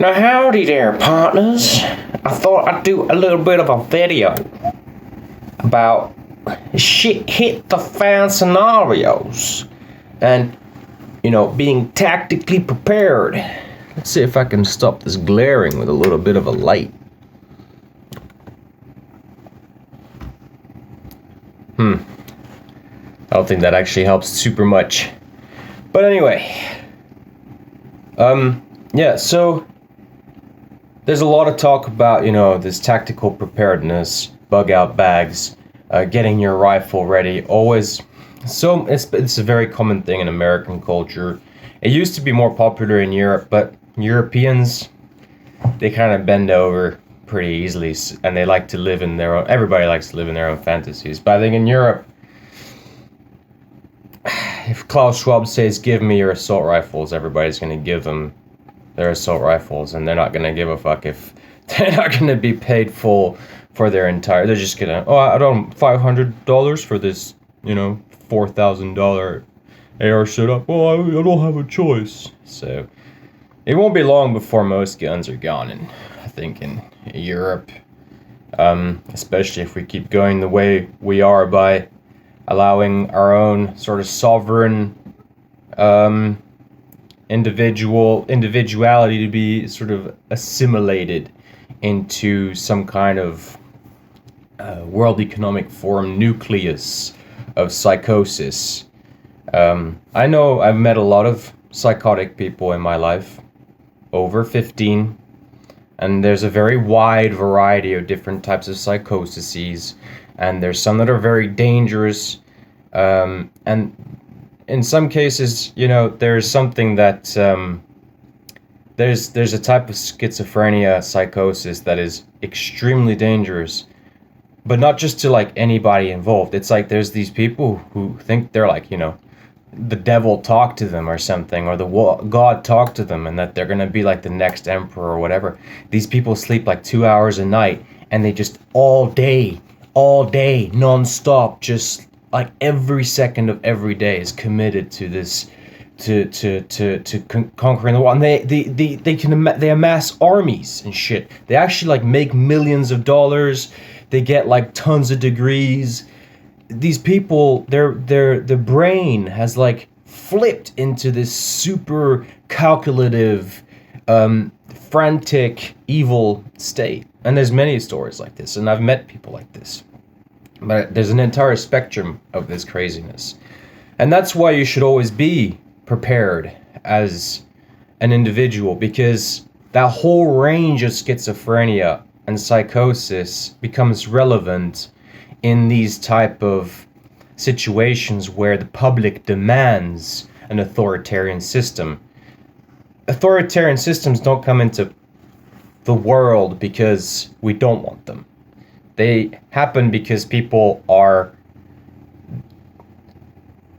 Now howdy there, partners. I thought I'd do a little bit of a video about shit hit the fan scenarios and, being tactically prepared. Let's see if I can stop this glaring with a little bit of a light. I don't think that actually helps super much. But anyway, so there's a lot of talk about, this tactical preparedness, bug out bags, getting your rifle ready. Always, so it's a very common thing in American culture. It used to be more popular in Europe, but Europeans, they kind of bend over pretty easily, and they like to live in their own. Everybody likes to live in their own fantasies. But I think in Europe, if Klaus Schwab says, "Give me your assault rifles," everybody's going to give them their assault rifles, and they're not going to give a fuck if they're not going to be paid full for their entire. They're just gonna, I don't $500 for this, $4,000 AR setup. I don't have a choice. So it won't be long before most guns are gone, I think in Europe, especially if we keep going the way we are by allowing our own sort of sovereign individuality to be sort of assimilated into some kind of World Economic Forum nucleus of psychosis. I know I've met a lot of psychotic people in my life, over 15, and there's a very wide variety of different types of psychoses, and there's some that are very dangerous, and in some cases, there's something that there's a type of schizophrenia psychosis that is extremely dangerous, but not just to like anybody involved. It's like there's these people who think they're like, the devil talked to them or something, or God talked to them, and that they're gonna be like the next emperor or whatever. These people sleep like 2 hours a night, and they just all day, non-stop, just like every second of every day is committed to this, to conquering the world. And they amass armies and shit. They actually like make millions of dollars. They get like tons of degrees. These people, their brain has like flipped into this super calculative, frantic, evil state. And there's many stories like this, and I've met people like this. But there's an entire spectrum of this craziness. And that's why you should always be prepared as an individual, because that whole range of schizophrenia and psychosis becomes relevant in these type of situations where the public demands an authoritarian system. Authoritarian systems don't come into the world because we don't want them. They happen because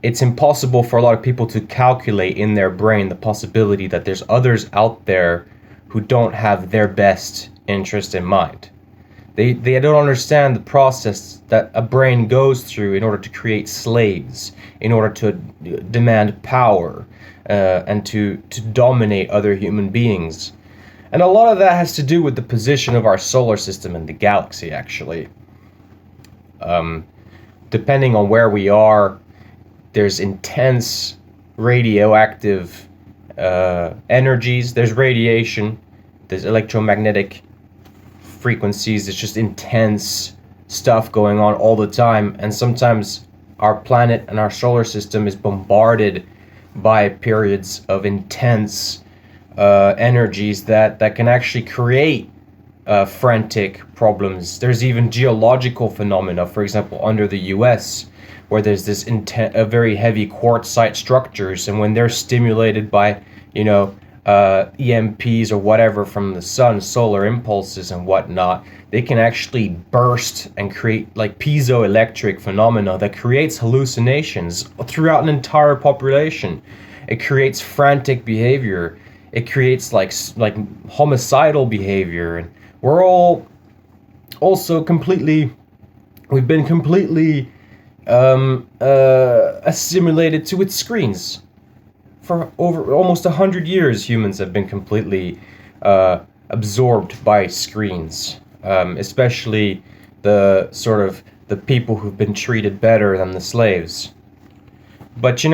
it's impossible for a lot of people to calculate in their brain the possibility that there's others out there who don't have their best interest in mind. They don't understand the process that a brain goes through in order to create slaves, in order to demand power, and to dominate other human beings. And a lot of that has to do with the position of our solar system in the galaxy, actually. Depending on where we are, there's intense radioactive energies, there's radiation, there's electromagnetic frequencies, it's just intense stuff going on all the time, and sometimes our planet and our solar system is bombarded by periods of intense energies that can actually create frantic problems. There's even geological phenomena, for example, under the US, where there's this very heavy quartzite structures, and when they're stimulated by, EMPs or whatever from the sun, solar impulses and whatnot, they can actually burst and create like piezoelectric phenomena that creates hallucinations throughout an entire population. It creates frantic behavior. It creates like homicidal behavior, and we're all also we've been completely assimilated to its screens. For over almost 100 years, humans have been completely absorbed by screens, especially the sort of the people who've been treated better than the slaves. But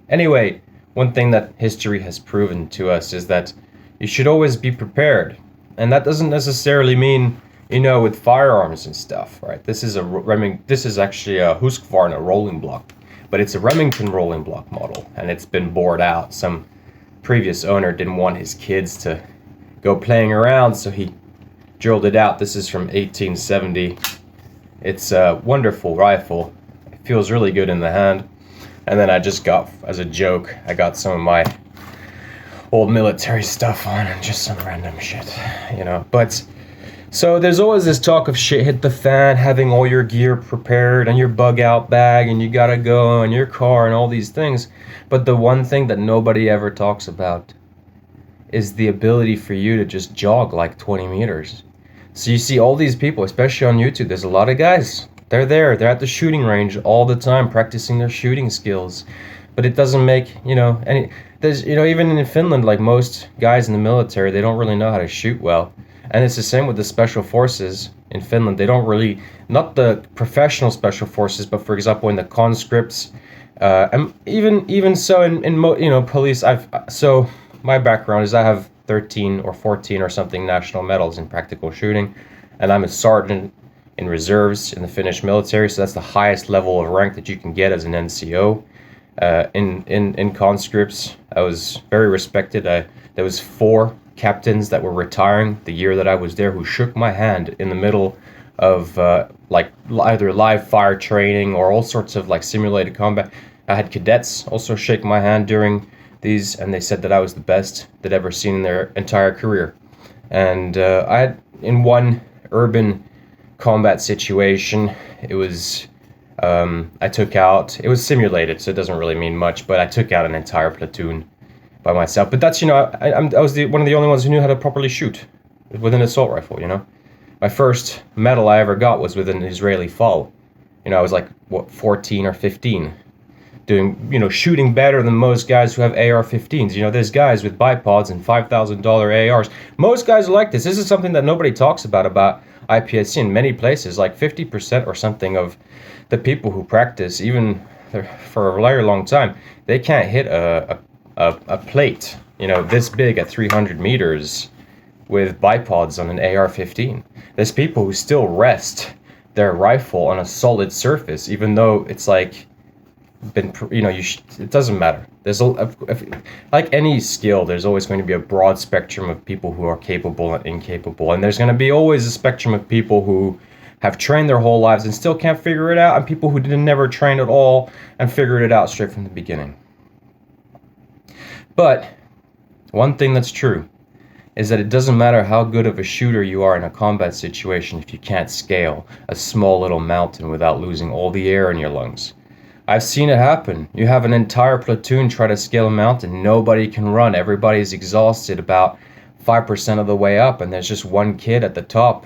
anyway, one thing that history has proven to us is that you should always be prepared. And that doesn't necessarily mean, with firearms and stuff, right? This is actually a Husqvarna rolling block, but it's a Remington rolling block model, and it's been bored out. Some previous owner didn't want his kids to go playing around, so he drilled it out. This is from 1870. It's a wonderful rifle. It feels really good in the hand. And then I just got, as a joke, I got some of my old military stuff on and just some random shit, But, so there's always this talk of shit hit the fan, having all your gear prepared and your bug out bag and you gotta go and your car and all these things. But the one thing that nobody ever talks about is the ability for you to just jog like 20 meters. So you see all these people, especially on YouTube, there's a lot of guys. They're at the shooting range all the time practicing their shooting skills. But it doesn't make, any, there's, even in Finland, like most guys in the military, they don't really know how to shoot well. And it's the same with the special forces in Finland. They don't really, not the professional special forces, but for example, in the conscripts, and even so in police, so my background is I have 13 or 14 or something national medals in practical shooting, and I'm a sergeant in reserves in the Finnish military, so that's the highest level of rank that you can get as an NCO. In conscripts, I was very respected. There was 4 captains that were retiring the year that I was there who shook my hand in the middle of like either live fire training or all sorts of like simulated combat. I had cadets also shake my hand during these, and they said that I was the best they'd ever seen in their entire career. And I had, in one urban combat situation, it was it was simulated, so it doesn't really mean much, but I took out an entire platoon by myself. But that's, I was one of the only ones who knew how to properly shoot with an assault rifle, My first medal I ever got was with an Israeli FAL. I was like, 14 or 15, doing, shooting better than most guys who have AR-15s. There's guys with bipods and $5,000 ARs. Most guys are like this. This is something that nobody talks about IPSC in many places. Like 50% or something of the people who practice, even for a very long time, they can't hit a plate, this big at 300 meters with bipods on an AR-15. There's people who still rest their rifle on a solid surface, even though it's like it doesn't matter. There's like any skill, there's always going to be a broad spectrum of people who are capable and incapable, and there's going to be always a spectrum of people who have trained their whole lives and still can't figure it out, and people who didn't never train at all and figured it out straight from the beginning. But one thing that's true is that it doesn't matter how good of a shooter you are in a combat situation if you can't scale a small little mountain without losing all the air in your lungs. I've seen it happen. You have an entire platoon try to scale a mountain. Nobody can run. Everybody's exhausted about 5% of the way up, and there's just one kid at the top,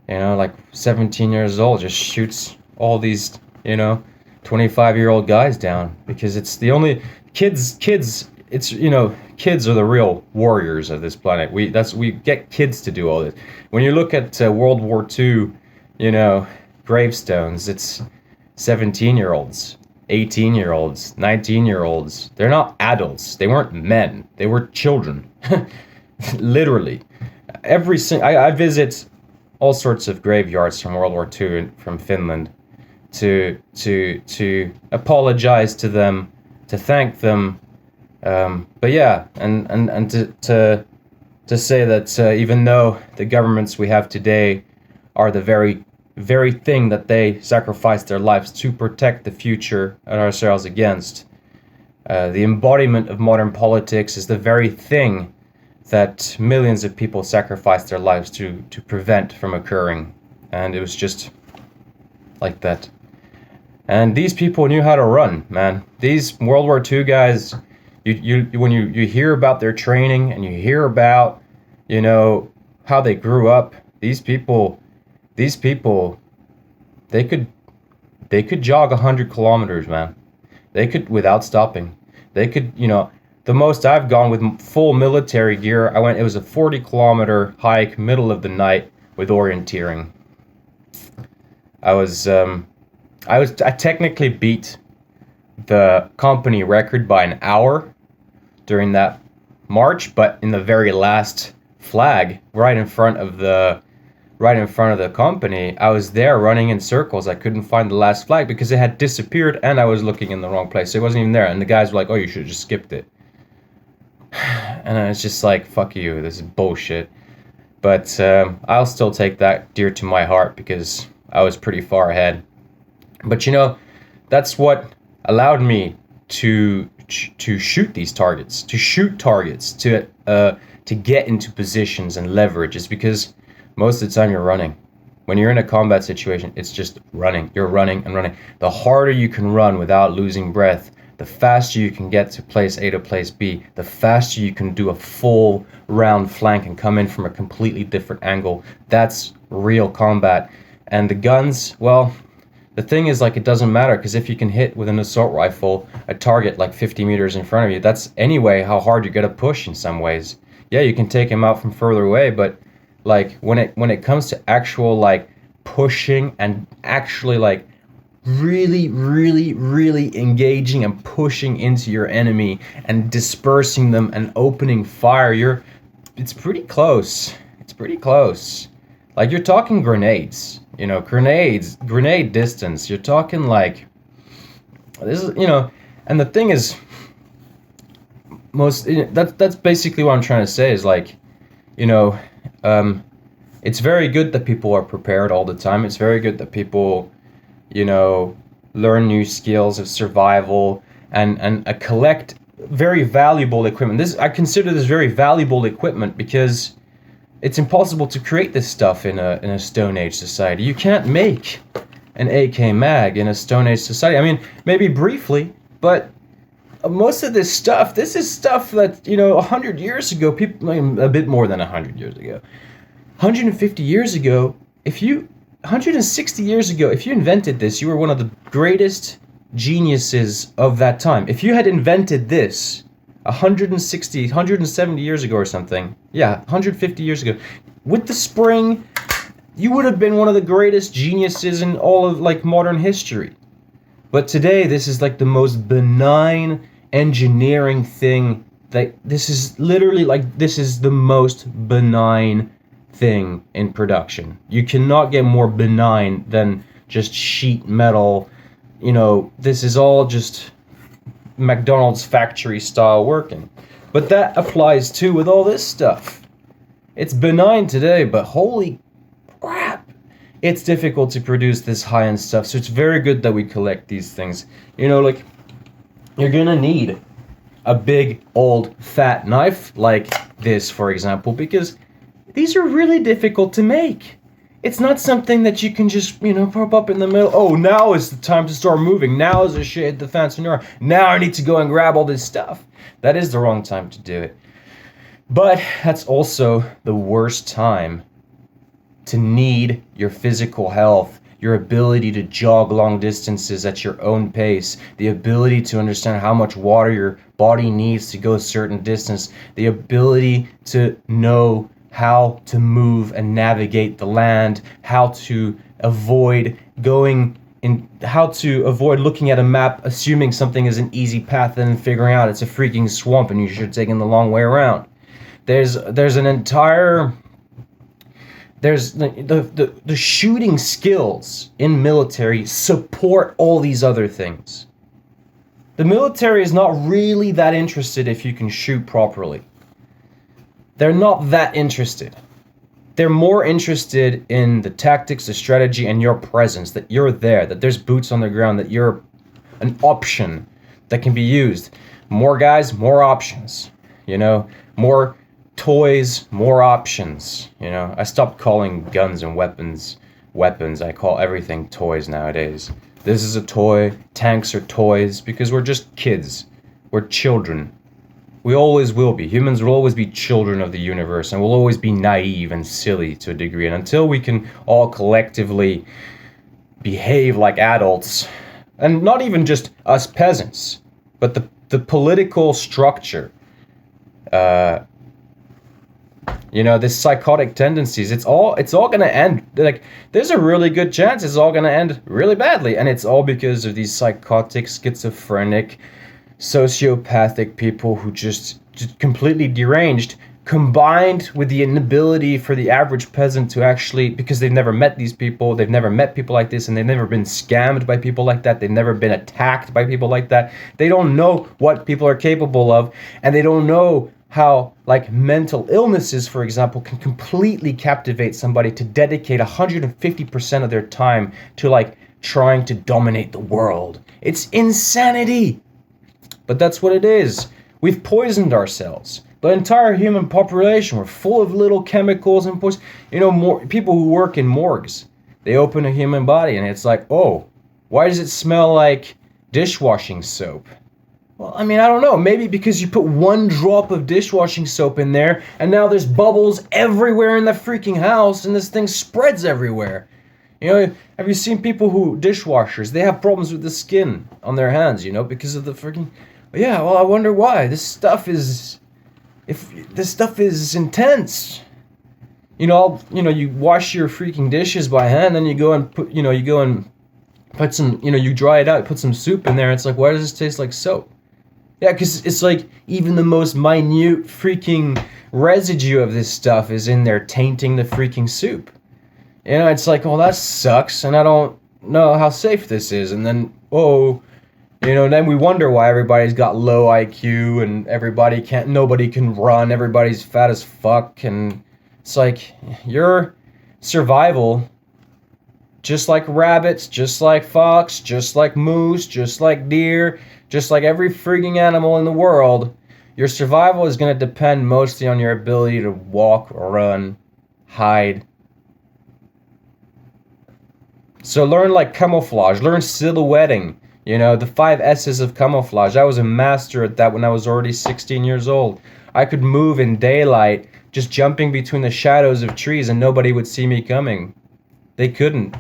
like 17 years old, just shoots all these, 25-year-old guys down, because it's the only kids, it's, kids are the real warriors of this planet. We get kids to do all this. When you look at World War II, gravestones, it's 17-year-olds, 18-year-olds, 19-year-olds. They're not adults. They weren't men. They were children. Literally. I visit all sorts of graveyards from World War II from Finland to apologize to them, to thank them. But yeah, and to say that even though the governments we have today are the very thing that they sacrificed their lives to protect the future and ourselves against, the embodiment of modern politics is the very thing that millions of people sacrificed their lives to prevent from occurring. And it was just like that. And these people knew how to run, man. These World War II guys, when you hear about their training and you hear about, how they grew up, these people, they could jog 100 kilometers, man. They could, without stopping. They could, The most I've gone with full military gear, it was a 40-kilometer hike, middle of the night, with orienteering. I technically beat the company record by an hour during that march, but in the very last flag, right in front of the company, I was there running in circles. I couldn't find the last flag because it had disappeared and I was looking in the wrong place. So it wasn't even there. And the guys were like, "Oh, you should have just skipped it." And I was just like, "Fuck you, this is bullshit." But I'll still take that dear to my heart because I was pretty far ahead. But that's what allowed me to shoot these targets, to get into positions and leverage, is because most of the time you're running. When you're in a combat situation, it's just running. You're running and running. The harder you can run without losing breath, the faster you can get to place A to place B, the faster you can do a full round flank and come in from a completely different angle. That's real combat. And the guns, well, the thing is, like, it doesn't matter, because if you can hit with an assault rifle a target like 50 meters in front of you, that's anyway how hard you're gonna push in some ways. Yeah, you can take him out from further away, but like when it comes to actual like pushing and actually like really, really, really engaging and pushing into your enemy and dispersing them and opening fire, it's pretty close. It's pretty close. Like, you're talking grenades, grenade distance. You're talking like this is, and the thing is, that's basically what I'm trying to say is like, it's very good that people are prepared all the time. It's very good that people, learn new skills of survival and collect very valuable equipment. I consider this very valuable equipment because it's impossible to create this stuff in a Stone Age society. You can't make an AK mag in a Stone Age society. I mean, maybe briefly, but most of this is stuff that, 100 years ago, a bit more than 100 years ago, 150 years ago, 160 years ago, if you invented this, you were one of the greatest geniuses of that time. If you had invented this 160, 170 years ago or something, 150 years ago, with the spring, you would have been one of the greatest geniuses in all of, like, modern history. But today, this is like the most benign engineering thing. This is the most benign thing in production. You cannot get more benign than just sheet metal. This is all just McDonald's factory style working. But that applies too with all this stuff. It's benign today, but holy crap, it's difficult to produce this high-end stuff. So it's very good that we collect these things. Like, you're gonna need a big old fat knife like this, for example, because these are really difficult to make. It's not something that you can just, pop up in the middle. Oh, now is the time to start moving. Now is the shit the fancy new. Now I need to go and grab all this stuff. That is the wrong time to do it. But that's also the worst time to need your physical health, your ability to jog long distances at your own pace, the ability to understand how much water your body needs to go a certain distance, the ability to know how to move and navigate the land, how to avoid looking at a map, assuming something is an easy path, and then figuring out it's a freaking swamp and you should have taken the long way around. There's the shooting skills in military support all these other things. The military is not really that interested if you can shoot properly. They're not that interested. They're more interested in the tactics, the strategy, and your presence, that you're there, that there's boots on the ground, that you're an option that can be used. More guys, more options. More toys, more options. I stopped calling guns and weapons. I call everything toys nowadays. This is a toy, tanks are toys, because we're just kids. We're children. We always will be. Humans will always be children of the universe, and we'll always be naive and silly to a degree. And until we can all collectively behave like adults, and not even just us peasants, but the political structure Uh, this psychotic tendencies. It's all gonna end. Like, there's a really good chance it's all gonna end really badly, and it's all because of these psychotic, schizophrenic, sociopathic people who just completely deranged, combined with the inability for the average peasant to actually, because they've never met these people, they've never met people like this, and they've never been scammed by people like that, they've never been attacked by people like that. They don't know what people are capable of, and they don't know how, like, mental illnesses, for example, can completely captivate somebody to dedicate 150% of their time to, like, trying to dominate the world. It's insanity. But that's what it is. We've poisoned ourselves. The entire human population, we're full of little chemicals and poison. More people who work in morgues, they open a human body and it's like, oh, why does it smell like dishwashing soap? Well, I mean, I don't know. Maybe because you put one drop of dishwashing soap in there and now there's bubbles everywhere in the freaking house and this thing spreads everywhere. Have you seen people dishwashers, they have problems with the skin on their hands, because of the freaking. Yeah, well, I wonder why. This stuff is intense. You wash your freaking dishes by hand, then you go and put some, you dry it out, put some soup in there. It's like, why does this taste like soap? Yeah, because it's like even the most minute freaking residue of this stuff is in there tainting the freaking soup. It's like, oh, that sucks, and I don't know how safe this is. And then, then we wonder why everybody's got low IQ and nobody can run, everybody's fat as fuck, and it's like, your survival, just like rabbits, just like fox, just like moose, just like deer, just like every freaking animal in the world, your survival is going to depend mostly on your ability to walk, run, hide. So learn, like, camouflage, learn silhouetting, the 5 S's of camouflage. I was a master at that when I was already 16 years old. I could move in daylight, just jumping between the shadows of trees, and nobody would see me coming. They couldn't.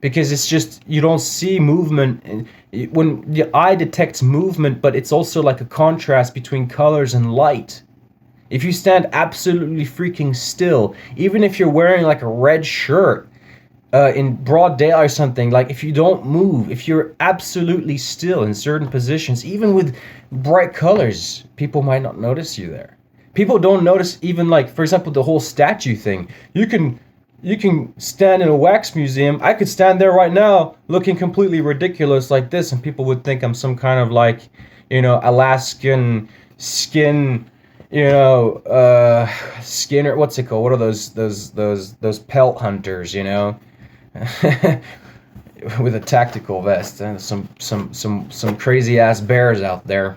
Because it's just, you don't see movement. When the eye detects movement, but it's also like a contrast between colors and light. If you stand absolutely freaking still, even if you're wearing like a red shirt, in broad daylight or something, like, if you don't move, if you're absolutely still in certain positions, even with bright colors, people might not notice you there. People don't notice, even, like, for example, the whole statue thing. You can stand in a wax museum. I could stand there right now looking completely ridiculous like this, and people would think I'm some kind of, like, Alaskan skin, Skinner, what's it called? What are those pelt hunters, with a tactical vest, and some crazy ass bears out there.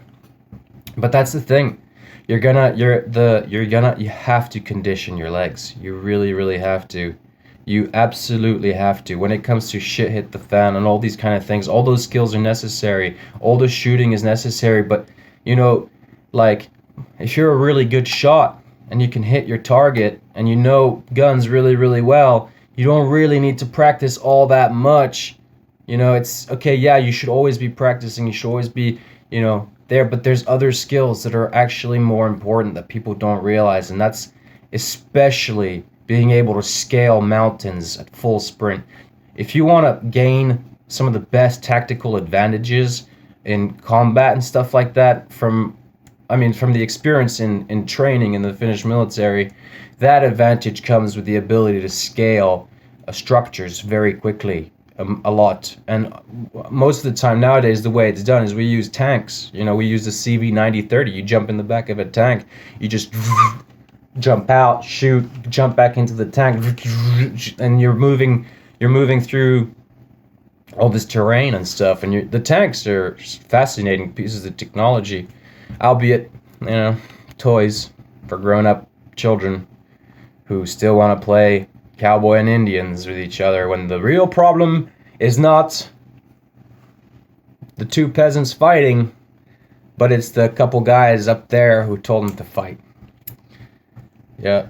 But that's the thing. You have to condition your legs. You really, really have to. You absolutely have to. When it comes to shit hit the fan and all these kind of things, all those skills are necessary. All the shooting is necessary. But, like, if you're a really good shot and you can hit your target and you know guns really, really well, you don't really need to practice all that much. It's okay, yeah, you should always be practicing. You should always be, there. But there's other skills that are actually more important that people don't realize. And that's especially being able to scale mountains at full sprint. If you want to gain some of the best tactical advantages in combat and stuff like that from the experience in training in the Finnish military, that advantage comes with the ability to scale structures very quickly, a lot. And most of the time nowadays, the way it's done is we use tanks. We use the CV9030. You jump in the back of a tank, you just jump out, shoot, jump back into the tank, and you're moving through all this terrain and stuff. And the tanks are fascinating pieces of technology, albeit, toys for grown-up children who still want to play cowboy and Indians with each other, when the real problem is not the two peasants fighting, but it's the couple guys up there who told them to fight. Yeah.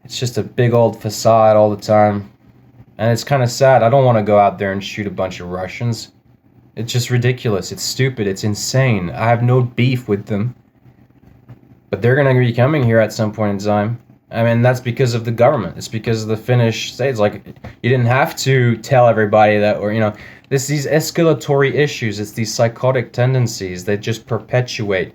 It's just a big old facade all the time. And it's kind of sad. I don't want to go out there and shoot a bunch of Russians. It's just ridiculous. It's stupid. It's insane. I have no beef with them, but they're gonna be coming here at some point in time. I mean, that's because of the government. It's because of the Finnish states. Like, you didn't have to tell everybody that, or these escalatory issues. It's these psychotic tendencies that just perpetuate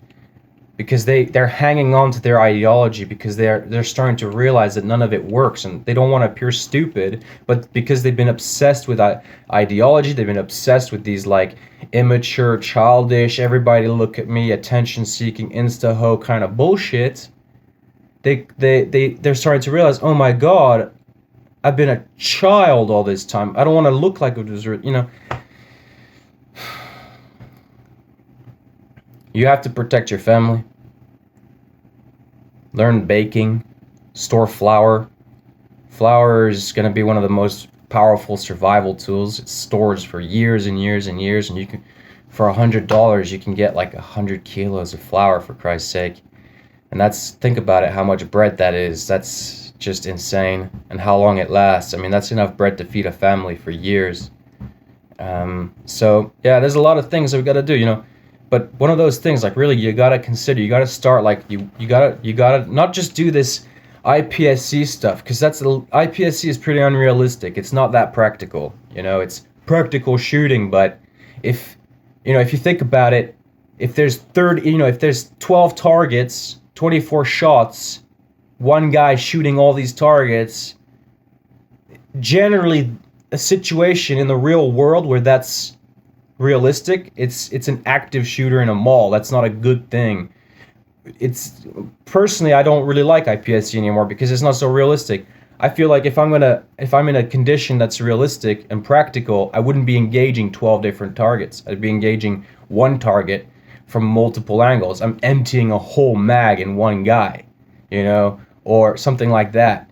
because they're hanging on to their ideology because they're starting to realize that none of it works, and they don't want to appear stupid, but because they've been obsessed with ideology, they've been obsessed with these like immature, childish, everybody look at me, attention seeking, insta ho kind of bullshit. They're starting to realize, oh my god, I've been a child all this time. I don't want to look like it was, You have to protect your family. Learn baking. Store flour. Flour is going to be one of the most powerful survival tools. It stores for years and years and years, and you can, for $100, you can get like 100 kilos of flour, for Christ's sake. And think about it, how much bread that is. That's just insane. And how long it lasts. I mean, that's enough bread to feed a family for years. So yeah, there's a lot of things that we got to do, But one of those things, like, really, you gotta consider. You gotta start, like, you gotta not just do this IPSC stuff, because IPSC is pretty unrealistic. It's not that practical. It's practical shooting, but if you think about it, if there's if there's 12 targets, 24 shots, one guy shooting all these targets, generally a situation in the real world where that's realistic, it's an active shooter in a mall. That's not a good thing. It's personally, I don't really like IPSC anymore because it's not so realistic. I feel like if I'm in a condition that's realistic and practical, I wouldn't be engaging 12 different targets. I'd be engaging one target from multiple angles. I'm emptying a whole mag in one guy, or something like that.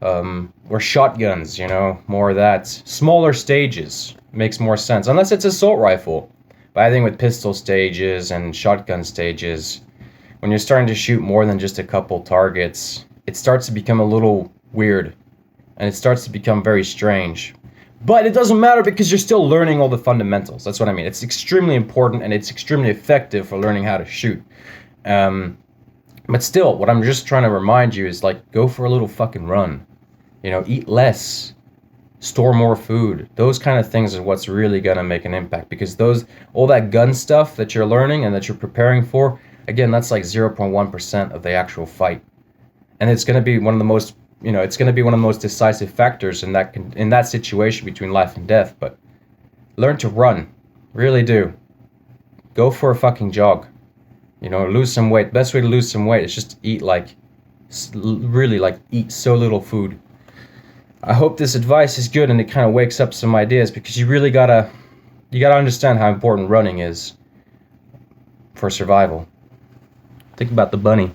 Or shotguns, more of that. Smaller stages makes more sense, unless it's assault rifle. But I think with pistol stages and shotgun stages, when you're starting to shoot more than just a couple targets, it starts to become a little weird, and it starts to become very strange. But it doesn't matter because you're still learning all the fundamentals. That's what I mean. It's extremely important, and it's extremely effective for learning how to shoot. But still, what I'm just trying to remind you is, like, go for a little fucking run. Eat less. Store more food. Those kind of things are what's really going to make an impact, because all that gun stuff that you're learning and that you're preparing for, again, that's like 0.1% of the actual fight. And it's going to be one of the most, it's going to be one of the most decisive factors in that situation between life and death. But learn to run. Really do. Go for a fucking jog. Lose some weight. Best way to lose some weight is just to eat eat so little food. I hope this advice is good and it kind of wakes up some ideas, because you really gotta understand how important running is for survival. Think about the bunny.